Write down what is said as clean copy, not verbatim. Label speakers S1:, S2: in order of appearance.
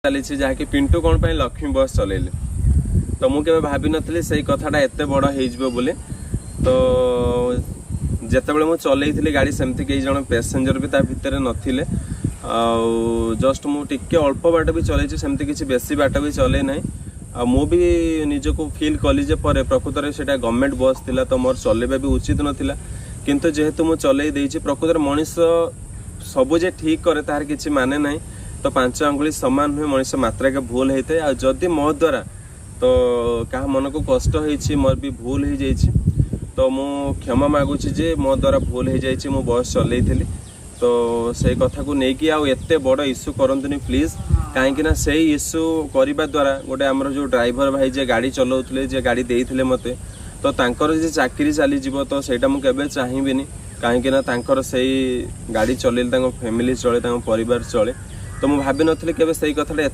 S1: चली जहाँकि पिंटू कौन पाई लक्ष्मी बस चलेले तो मुझे भाभी नी से कथाटा एत बड़ हो तो जितेबाला मुझे चलई गाड़ी सेमती कई जन पैसेंजर भी ता भितर नथिले जस्ट मुझे अल्प बाट भी चलई सेमती किसी बेसी बाट भी चले ना मु भी निजको फील कली जे पर प्रकृत में से गवर्नमेंट बस थिला तो मोर चलेबा भी उचित नथिला किंतु जेहेतु मुझे चलई देछि प्रकृत में मनीष सबू जे ठीक करे तार किछि माने ना तो 5 आंगुली सामान हुए मनीष मात्रा के भूल होता है जदि मो द्वारा तो क्या मन को कष्ट हो मोर भी भूल हो जाइए तो मु क्षमा मागुची जे मो द्वारा भूल हो जाइए मु बस चलई थी तो से कथा को लेकिन आउ एत बड़ इश्यू करंतुनी प्लीज कहीं से इश्यू करने द्वारा गोटे आमर जो ड्राइवर भाई जे गाड़ी चलाउले जे गाड़ी देइथिले मते तो तांकर जे चाकरी चली जीवो तो सेटा मु केबे चाहिबिनी कहीं से गाड़ी चलेले फैमिली चले परिवार चले तो मुझे भाभी नी केबे से कथा